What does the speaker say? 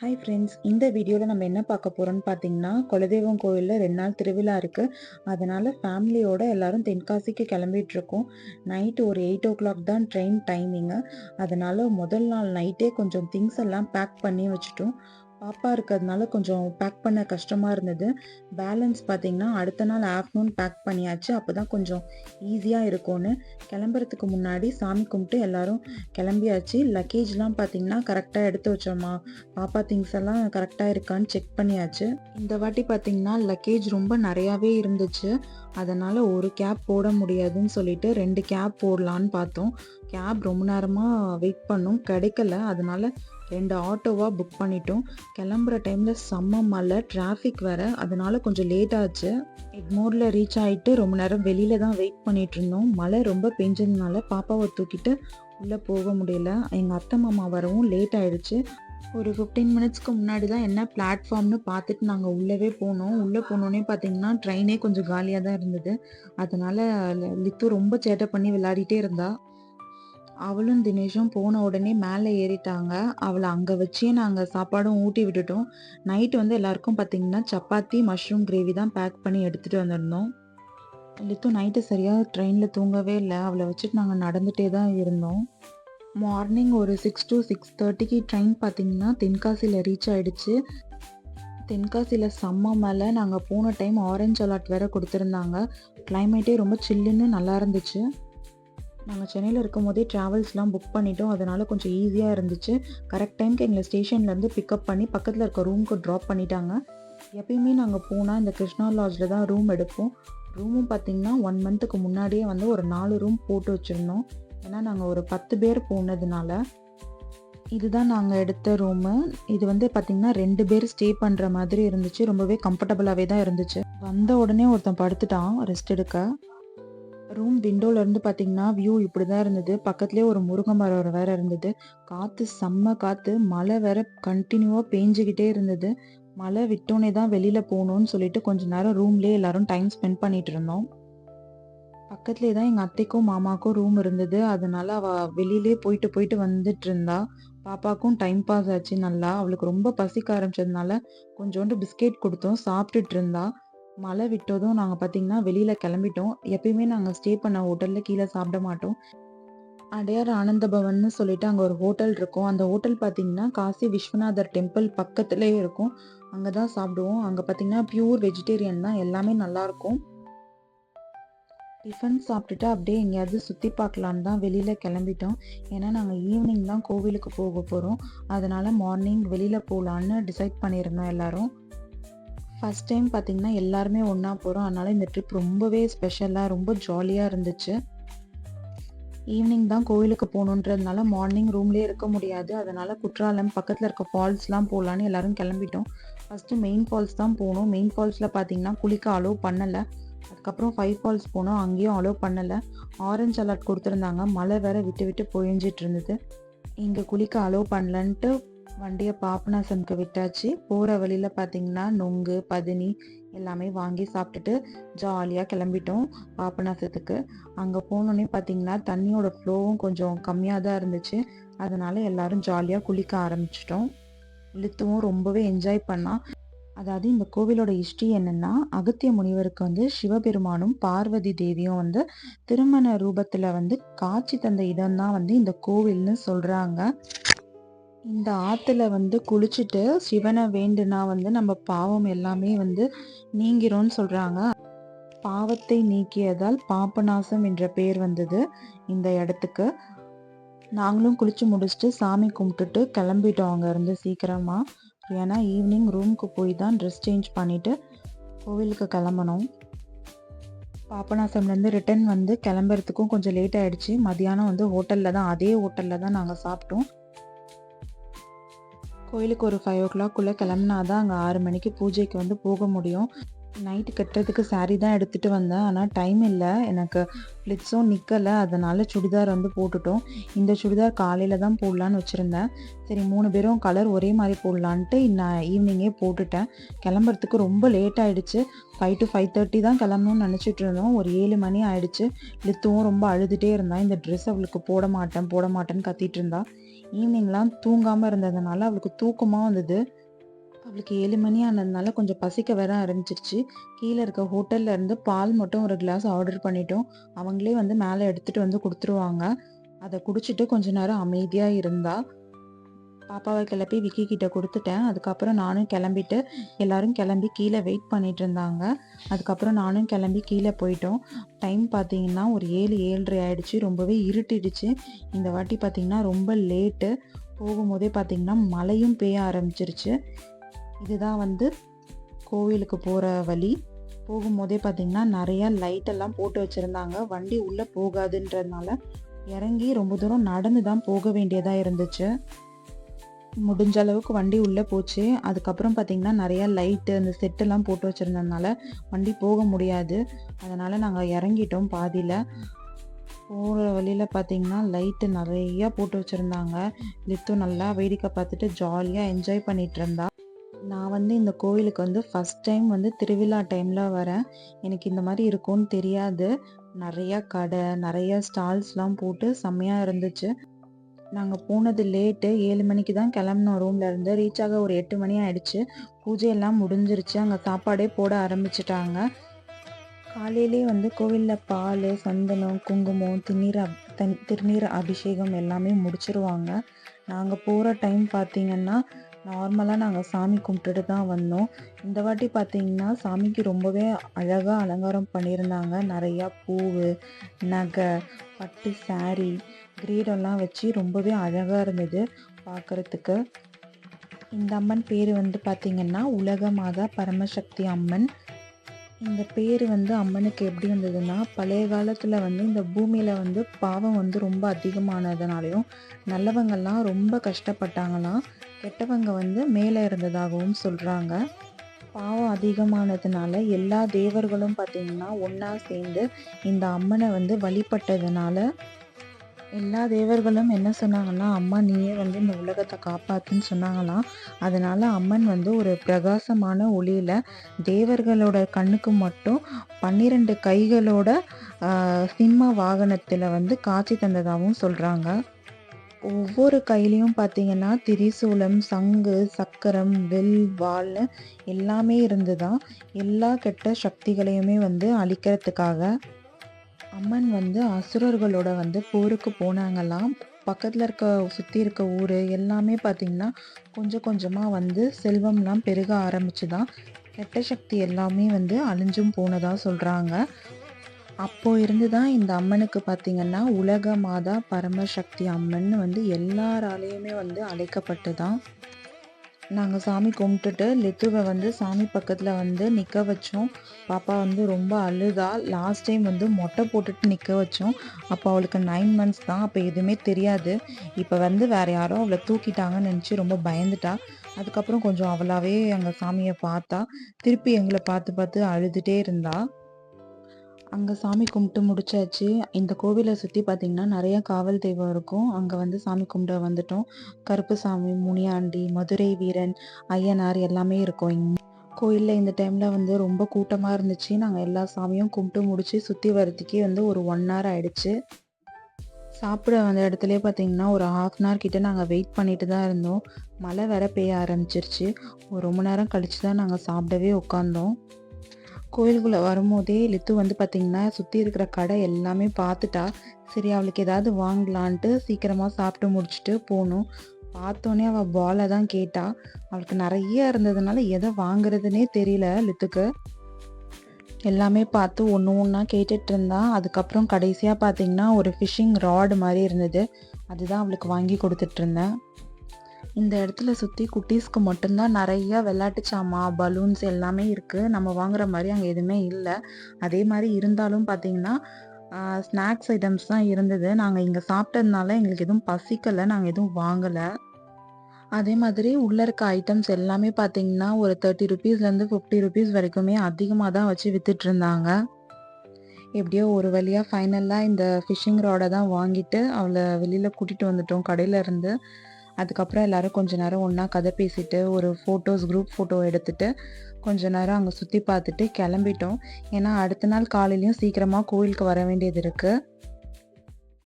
Hi friends, இந்த வீடியோவில் நம்ம என்ன பார்க்க போகிறோம்னு பார்த்தீங்கன்னா, குலதெய்வம் கோயிலில் 2 நாள் திருவிழா இருக்குது. அதனால் ஃபேமிலியோட எல்லாரும் தென்காசிக்கு கிளம்பிட்டுருக்கோம். நைட்டு ஒரு 8:00 தான் ட்ரெயின் டைமிங்கு. அதனால் முதல் நாள் நைட்டே கொஞ்சம் திங்ஸ் எல்லாம் பேக் பண்ணி வச்சுட்டோம். பாப்பா இருக்கிறதுனால கொஞ்சம் பேக் பண்ண கஷ்டமாக இருந்தது. பேலன்ஸ் பார்த்தீங்கன்னா அடுத்த நாள் ஆஃப்டர்நூன் பேக் பண்ணியாச்சு. அப்போ தான் கொஞ்சம் ஈஸியாக இருக்கும்னு கிளம்புறதுக்கு முன்னாடி சாமி கும்பிட்டு எல்லாரும் கிளம்பியாச்சு. லக்கேஜ்லாம் பார்த்தீங்கன்னா கரெக்டாக எடுத்து வச்சோமா, பாப்பா திங்ஸ் எல்லாம் கரெக்டாக இருக்கான்னு செக் பண்ணியாச்சு. இந்த வாட்டி பார்த்தீங்கன்னா லக்கேஜ் ரொம்ப நிறையாவே இருந்துச்சு. அதனால் ஒரு கேப் போட முடியாதுன்னு சொல்லிட்டு 2 கேப் போடலான்னு பார்த்தோம். கேப் ரொம்ப நேரமாக வெயிட் பண்ணோம், கிடைக்கல. அதனால் 2 ஆட்டோவாக புக் பண்ணிட்டோம். கிளம்புற டைமில் செம்ம மழை, டிராஃபிக் வேறு. அதனால் கொஞ்சம் லேட் ஆச்சு. எக்மோரில் ரீச் ஆகிட்டு ரொம்ப நேரம் வெளியில் தான் வெயிட் பண்ணிகிட்டு இருந்தோம். மழை ரொம்ப பெஞ்சதுனால பாப்பாவை தூக்கிட்டு உள்ளே போக முடியல. எங்கள் அத்தை மாமா வரவும் லேட் ஆகிடுச்சு. ஒரு 15 மினிட்ஸ்க்கு முன்னாடி தான் என்ன பிளாட்ஃபார்ம்னு பார்த்துட்டு நாங்கள் உள்ளவே போனோம். உள்ளே போனோன்னே பார்த்தீங்கன்னா ட்ரெயினே கொஞ்சம் காலியாக தான் இருந்தது. அதனால் லித்து ரொம்ப சேட்டை பண்ணி விளையாடிட்டே இருந்தா. அவளும் தினேஷும் போன உடனே மேலே ஏறிட்டாங்க. அவளை அங்கே வச்சே நாங்கள் சாப்பாடும் ஊட்டி விட்டுட்டோம். நைட்டு வந்து எல்லாருக்கும் பார்த்தீங்கன்னா சப்பாத்தி, மஷ்ரூம் கிரேவி தான் பேக் பண்ணி எடுத்துகிட்டு வந்திருந்தோம். லித்து நைட்டு சரியாக ட்ரெயினில் தூங்கவே இல்லை. அவளை வச்சுட்டு நாங்கள் நடந்துகிட்டே தான் இருந்தோம். மார்னிங் ஒரு 6 to 6:30க்கு ட்ரெயின் பார்த்தீங்கன்னா தென்காசியில் ரீச் ஆகிடுச்சு. தென்காசியில் செம்ம மழை. நாங்கள் போன டைம் ஆரஞ்ச் அலர்ட் வேறு கொடுத்துருந்தாங்க. கிளைமேட்டே ரொம்ப சில்லுன்னு நல்லா இருந்துச்சு. நாங்கள் சென்னையில் இருக்கும் போதே ட்ராவல்ஸ்லாம் புக் பண்ணிட்டோம். அதனால் கொஞ்சம் ஈஸியாக இருந்துச்சு. கரெக்ட் டைமுக்கு எங்களை ஸ்டேஷன்லேருந்து பிக்கப் பண்ணி பக்கத்தில் இருக்க ரூமுக்கு ட்ராப் பண்ணிட்டாங்க. எப்பயுமே நாங்கள் போனால் இந்த கிருஷ்ணா லாட்ஜில் தான் ரூம் எடுப்போம். ரூமும் பார்த்திங்கன்னா 1 மந்த்துக்கு முன்னாடியே வந்து ஒரு 4 ரூம் போட்டு வச்சுருந்தோம். ஏன்னா நாங்கள் ஒரு 10 பேர் போனதுனால. இதுதான் நாங்கள் எடுத்த ரூமு. இது வந்து பார்த்திங்கன்னா 2 பேர் ஸ்டே பண்ணுற மாதிரி இருந்துச்சு. ரொம்பவே கம்ஃபர்டபுளாகவே தான் இருந்துச்சு. வந்த உடனே ஒருத்தன் படுத்துட்டான் ரெஸ்ட் எடுக்க. ரூம் விண்டோலேருந்து பார்த்திங்கன்னா வியூ இப்படி தான் இருந்தது. பக்கத்துலேயே ஒரு முருங்கை மரம் வேறு இருந்தது. காற்று செம்ம காற்று. மழை வேறு கண்டினியூவாக பேஞ்சிக்கிட்டே இருந்தது. மழை விட்டோன்னே தான் வெளியில் போகணுன்னு சொல்லிட்டு கொஞ்சம் நேரம் ரூம்லேயே எல்லோரும் டைம் ஸ்பெண்ட் பண்ணிகிட்டு இருந்தோம். பக்கத்துலேயே தான் எங்கள் அத்தைக்கும் மாமாவுக்கும் ரூம் இருந்தது. அதனால் அவள் வெளியிலே போயிட்டு வந்துட்டு இருந்தா. பாப்பாவுக்கும் டைம் பாஸ் ஆச்சு நல்லா. அவளுக்கு ரொம்ப பசிக்க ஆரம்பிச்சதுனால கொஞ்சோண்டு பிஸ்கெட் கொடுத்தோம், சாப்பிட்டுட்டு இருந்தா. மழை விட்டதும் நாங்கள் பார்த்திங்கன்னா வெளியில் கிளம்பிட்டோம். எப்பயுமே நாங்கள் ஸ்டே பண்ண ஹோட்டலில் கீழே சாப்பிட மாட்டோம். அடையார் ஆனந்த பவன்னு சொல்லிட்டு அங்கே ஒரு ஹோட்டல் இருக்கும். அந்த ஹோட்டல் பார்த்திங்கன்னா காசி விஸ்வநாதர் டெம்பிள் பக்கத்துலேயே இருக்கும். அங்கே தான் சாப்பிடுவோம். அங்கே பார்த்திங்கன்னா பியூர் வெஜிடேரியன் தான், எல்லாமே நல்லாயிருக்கும். டிஃபன் சாப்பிட்டுட்டு அப்படியே எங்கேயாவது சுற்றி பார்க்கலான்னு தான் வெளியில் கிளம்பிட்டோம். ஏன்னா நாங்கள் ஈவினிங் தான் கோவிலுக்கு போக போகிறோம். அதனால் மார்னிங் வெளியில் போகலான்னு டிசைட் பண்ணியிருந்தோம் எல்லோரும். ஃபஸ்ட் டைம் பார்த்திங்கன்னா எல்லாருமே ஒன்றா போகிறோம். அதனால் இந்த ட்ரிப் ரொம்பவே ஸ்பெஷலாக ரொம்ப ஜாலியாக இருந்துச்சு. ஈவினிங் தான் கோவிலுக்கு போகணுன்றதுனால மார்னிங் ரூம்லேயே இருக்க முடியாது. அதனால் குற்றாலம் பக்கத்தில் இருக்க ஃபால்ஸ்லாம் போகலான்னு எல்லோரும் கிளம்பிட்டோம். ஃபஸ்ட்டு மெயின் ஃபால்ஸ் தான் போனோம். மெயின் ஃபால்ஸில் பார்த்திங்கன்னா குளிக்க அலோவ் பண்ணலை. அதுக்கப்புறம் 5 ஃபால்ஸ் போனோம். அங்கேயும் அலோவ் பண்ணலை. ஆரஞ்ச் அலர்ட் கொடுத்துருந்தாங்க. மழை வேற விட்டு பொழிஞ்சிட்டு இருந்தது. இங்கே குளிக்க அலோவ் பண்ணலன்ட்டு வண்டியை பாபநாசம்க்கு விட்டாச்சு. போகிற வழியில் பார்த்திங்கன்னா நொங்கு, பதினி எல்லாமே வாங்கி சாப்பிட்டுட்டு ஜாலியாக கிளம்பிட்டோம் பாபநாசத்துக்கு. அங்கே போனோன்னே பார்த்திங்கன்னா தண்ணியோட ஃப்ளோவும் கொஞ்சம் கம்மியாக தான் இருந்துச்சு. அதனால் எல்லோரும் ஜாலியாக குளிக்க ஆரம்பிச்சிட்டோம். லித்துவும் ரொம்பவே என்ஜாய் பண்ணால். அதாவது இந்த கோவிலோட ஹிஸ்ட்ரி என்னென்னா, அகத்திய முனிவருக்கு வந்து சிவபெருமானும் பார்வதி தேவியும் வந்து திருமண ரூபத்தில் வந்து காட்சி தந்த இடம் தான் வந்து இந்த கோவில்னு சொல்கிறாங்க. இந்த ஆற்றுல வந்து குளிச்சுட்டு சிவனை வேண்டுனா வந்து நம்ம பாவம் எல்லாமே வந்து நீங்கிரும்னு சொல்கிறாங்க. பாவத்தை நீக்கியதால் பாபநாசம் என்ற பேர் வந்தது இந்த இடத்துக்கு. நாங்களும் குளிச்சு முடிச்சுட்டு சாமி கும்பிட்டுட்டு கிளம்பிட்டோம் அங்கேருந்து சீக்கிரமாக. ஏன்னா ஈவினிங் ரூமுக்கு போய் தான் ட்ரெஸ் சேஞ்ச் பண்ணிவிட்டு கோவிலுக்கு கிளம்பணும். பாபநாசம்லேருந்து ரிட்டன் வந்து கிளம்புறதுக்கும் கொஞ்சம் லேட் ஆகிடுச்சு. மதியானம் வந்து அதே ஹோட்டலில் தான் நாங்கள் சாப்பிட்டோம். கோயிலுக்கு ஒரு 5 o'clock கிளம்புனா தான் அங்கே 6 மணிக்கு பூஜைக்கு வந்து போக முடியும். நைட்டு கட்டுறதுக்கு சாரீ தான் எடுத்துகிட்டு வந்தேன். ஆனால் டைம் இல்லை, எனக்கு ஃப்ளிட்ஸும் நிற்கலை. அதனால் சுடிதார் வந்து போட்டுட்டோம். இந்த சுடிதார் காலையில் தான் போடலான்னு வச்சுருந்தேன். சரி 3 பேரும் கலர் ஒரே மாதிரி போடலான்ட்டு நான் ஈவினிங்கே போட்டுட்டேன். கிளம்புறதுக்கு ரொம்ப லேட் ஆகிடுச்சு. 5 to 5:30 தான் கிளம்பணும்னு நினச்சிட்டு இருந்தோம். ஒரு 7 மணி ஆகிடுச்சு. லித்துவும் ரொம்ப அழுதுகிட்டே இருந்தான். இந்த ட்ரெஸ் அவளுக்கு போட மாட்டேன்னு கத்திட்டு இருந்தா. ஈவினிங்லாம் தூங்காமல் இருந்ததுனால அவளுக்கு தூக்கமாக வந்தது. அவளுக்கு 7 மணி ஆனதுனால கொஞ்சம் பசிக்க வேற ஆரம்பிச்சிருச்சு. கீழே இருக்க ஹோட்டல்ல இருந்து பால் மட்டும் ஒரு கிளாஸ் ஆர்டர் பண்ணிட்டோம். அவங்களே வந்து மேலே எடுத்துட்டு வந்து குடுத்துருவாங்க. அத குடிச்சிட்டு கொஞ்ச நேரம் அமைதியா இருந்தா. பாப்பாவ கிளப்பி விக்கி கிட்ட குடுத்துட்டேன். அதுக்கப்புறம் நானும் கிளம்பிட்டு எல்லாரும் கிளம்பி கீழே வெயிட் பண்ணிட்டு இருந்தாங்க. அதுக்கப்புறம் நானும் கிளம்பி கீழே போயிட்டோம். டைம் பார்த்தீங்கன்னா ஒரு 7, 7:30 ஆயிடுச்சு. ரொம்பவே இருட்டிடுச்சு. இந்த வாட்டி பார்த்தீங்கன்னா ரொம்ப லேட்டு. போகும்போதே பார்த்தீங்கன்னா மழையும் பெய்ய ஆரம்பிச்சிருச்சு. இதுதான் வந்து கோவிலுக்கு போற வழி. போகும்போதே பார்த்தீங்கன்னா நெறைய லைட் எல்லாம் போட்டு வச்சிருந்தாங்க. வண்டி உள்ள போகாதுன்றதுனால இறங்கி ரொம்ப தூரம் நடந்து தான் போக வேண்டியதா இருந்துச்சு. முடிஞ்ச அளவுக்கு வண்டி உள்ள போச்சு. அதுக்கப்புறம் பார்த்தீங்கன்னா நெறைய லைட்டு அந்த செட்டெல்லாம் போட்டு வச்சிருந்ததுனால வண்டி போக முடியாது. அதனால நாங்க இறங்கிட்டோம் பாதியில. போற வழியில பார்த்தீங்கன்னா லைட்டு நெறைய போட்டு வச்சிருந்தாங்க. லித்து நல்லா வேடிக்கை பார்த்துட்டு ஜாலியா என்ஜாய் பண்ணிட்டு இருந்தா. நான் வந்து இந்த கோவிலுக்கு வந்து ஃபர்ஸ்ட் டைம் வந்து திருவிழா டைம்ல வரேன். எனக்கு இந்த மாரி இருக்கும்னு தெரியாது. நெறைய கடை, நெறைய ஸ்டால்ஸ்லாம் போட்டு செம்மையா இருந்துச்சு. நாங்க போனது லேட்டு. 7 மணிக்கு தான் கிளம்புனோம் ரூம்ல இருந்து. ரீச் ஆக ஒரு 8 மணி ஆயிடுச்சு. பூஜையெல்லாம் முடிஞ்சிருச்சு. அங்க சாப்பாடே போட ஆரம்பிச்சுட்டாங்க. காலையிலேயே வந்து கோவில்ல பாலு, சந்தனம், குங்குமம், திருநீர் அபிஷேகம் எல்லாமே முடிச்சிருவாங்க. நாங்க போற டைம் பார்த்தீங்கன்னா, நார்மலா நாங்க சாமி கும்பிட்டுட்டு தான் வந்தோம். இந்த வாட்டி பார்த்தீங்கன்னா, சாமிக்கு ரொம்பவே அழகா அலங்காரம் பண்ணியிருந்தாங்க. நெறையா பூவு, நகை, பட்டு சாரி, கிரீடம்லாம் வச்சு ரொம்பவே அழகா இருந்தது பார்க்கறதுக்கு. இந்த அம்மன் பேரு வந்து பார்த்தீங்கன்னா, உலக மாதா பரமசக்தி அம்மன். இந்த பேரு வந்து அம்மனுக்கு எப்படி வந்ததுன்னா, பழைய காலத்துல வந்து இந்த பூமியில வந்து பாவம் வந்து ரொம்ப அதிகமானதுனாலயும், நல்லவங்கலாம் ரொம்ப கஷ்டப்பட்டாங்களாம். கெட்டவங்க வந்து மேலே இருந்ததாகவும் சொல்றாங்க. பாவம் அதிகமானதுனால எல்லா தேவர்களும் பார்த்தீங்கன்னா, ஒண்ணா சேர்ந்து இந்த அம்மன வந்து வழிபட்டதுனால எல்லா தேவர்களும் என்ன சொன்னாங்கன்னா, "அம்மா நீயே வந்து இந்த உலகத்த காப்பாத்துன்னு" சொன்னாங்களாம். அதனால அம்மன் வந்து ஒரு பிரகாசமான ஒளியில தேவர்களோட கண்ணுக்கு மட்டும் 12 கைகளோட சிம்ம வாகனத்துல வந்து காட்சி தந்ததாகவும் சொல்றாங்க. ஒவ்வொரு கையிலயும் பார்த்தீங்கன்னா, திரிசூலம், சங்கு, சக்கரம், வில், வாள்னு எல்லாமே இருந்துதாம். எல்லா கெட்ட சக்திகளையுமே வந்து அழிக்கிறதுக்காக. அம்மன் வந்து அசுரர்களோட வந்து போருக்கு போனாங்களாம். பக்கத்துல சுத்தி இருக்க ஊரு எல்லாமே பார்த்தீங்கன்னா, கொஞ்சம் கொஞ்சமா வந்து செல்வம்லாம் பெருக ஆரம்பிச்சுதாம். கெட்ட சக்தி எல்லாமே வந்து அழிஞ்சும் போனதா சொல்றாங்க. அப்போ இருந்து தான் இந்த அம்மனுக்கு பார்த்தீங்கன்னா, உலக மாதா பரமசக்தி அம்மன்னு வந்து எல்லாராலயுமே வந்து அழைக்கப்பட்டுதாம். நாங்க சாமி கும்பிட்டுட்டு லித்துவ வந்து சாமி பக்கத்துல வந்து நிக்க வச்சோம். பாப்பா வந்து ரொம்ப அழுதா. லாஸ்ட் டைம் வந்து மொட்டை போட்டுட்டு நிக்க வச்சோம். அப்போ அவளுக்கு 9 மந்த்ஸ் தான். அப்போ எதுவுமே தெரியாது. இப்ப வந்து வேற யாரோ அவள தூக்கிட்டாங்கன்னு நெனச்சு ரொம்ப பயந்துட்டா. அதுக்கப்புறம் கொஞ்சம் அவளாவே அங்க சாமிய பார்த்தா. திருப்பி எங்கள பார்த்து பார்த்து அழுதுட்டே இருந்தா. அங்க சாமி கும்பிட்டு முடிச்சாச்சு. இந்த கோவில சுத்தி பார்த்தீங்கன்னா, நெறைய காவல் தெய்வம் இருக்கும். அங்க வந்து சாமி கும்பிட வந்துட்டோம். கருப்புசாமி, முனியாண்டி, மதுரை வீரன், ஐயனார் எல்லாமே இருக்கும். கோயில்ல இந்த டைம்ல வந்து ரொம்ப கூட்டமா இருந்துச்சு. நாங்க எல்லா சாமியும் கும்பிட்டு முடிச்சு சுத்தி வரதுக்கே வந்து ஒரு 1 ஹவர் ஆயிடுச்சு. சாப்பிட வந்த இடத்துலயே பார்த்தீங்கன்னா, ஒரு 1/2 அன் ஹவர் கிட்ட நாங்க வெயிட் பண்ணிட்டு தான் இருந்தோம். மழை வேற பெய்ய ஆரம்பிச்சிருச்சு. ஒரு ரொம்ப நேரம் கழிச்சு தான் நாங்க சாப்பிடவே உட்காந்தோம். கோயிலுக்குள்ள வரும்போதே லித்து வந்து பார்த்தீங்கன்னா, சுத்தி இருக்கிற கடை எல்லாமே பார்த்துட்டா. சரி அவளுக்கு ஏதாவது வாங்கலான்ட்டு சீக்கிரமா சாப்பிட்டு முடிச்சுட்டு போனோம். பார்த்தோனே அவ பால தான் கேட்டா. அவளுக்கு நெறைய இருந்ததுனால எத வாங்குறதுன்னே தெரியல லித்துக்கு. எல்லாமே பார்த்து ஒண்ணு ஒண்ணா கேட்டுட்டு இருந்தா. அதுக்கப்புறம் கடைசியா பார்த்தீங்கன்னா, ஒரு ஃபிஷிங் ராட் மாரி இருந்தது. அதுதான் அவளுக்கு வாங்கி குடுத்துட்டு இருந்தேன். இந்த இடத்துல சுத்தி குட்டீஸ்க்கு மட்டும் தான் நெறைய விளையாட்டு சாமான், பலூன்ஸ் எல்லாமே இருக்கு. நம்ம வாங்குற மாரி அங்க எதுவுமே இல்ல. அதே மாரி இருந்தாலும் பார்த்தீங்கன்னா, ஸ்நாக்ஸ் ஐட்டம்ஸ் தான் இருந்தது. நாங்க இங்க சாப்பிட்டதுனால எங்களுக்கு எதுவும் பசிக்கல. நாங்க எதுவும் வாங்கல. அதே மாதிரி உள்ள இருக்க ஐட்டம்ஸ் எல்லாமே பார்த்தீங்கன்னா, ஒரு ₹30லேருந்து ₹50 வரைக்குமே அதிகமா தான் வச்சு வித்துட்டுருந்தாங்க. எப்படியோ ஒரு வழியா ஃபைனலா இந்த ஃபிஷிங் ராட தான் வாங்கிட்டு, அவள வெளியில கூட்டிட்டு வந்துட்டோம் கடையில இருந்து. அதுக்கப்புறம் எல்லாரும் கொஞ்ச நேரம் ஒண்ணா கதை பேசிட்டு, ஒரு குரூப் ஃபோட்டோ எடுத்துட்டு, கொஞ்ச நேரம் அங்க சுத்தி பார்த்துட்டு கிளம்பிட்டோம். ஏன்னா, அடுத்த நாள் காலையிலயும் சீக்கிரமா கோயிலுக்கு வர வேண்டியது இருக்கு.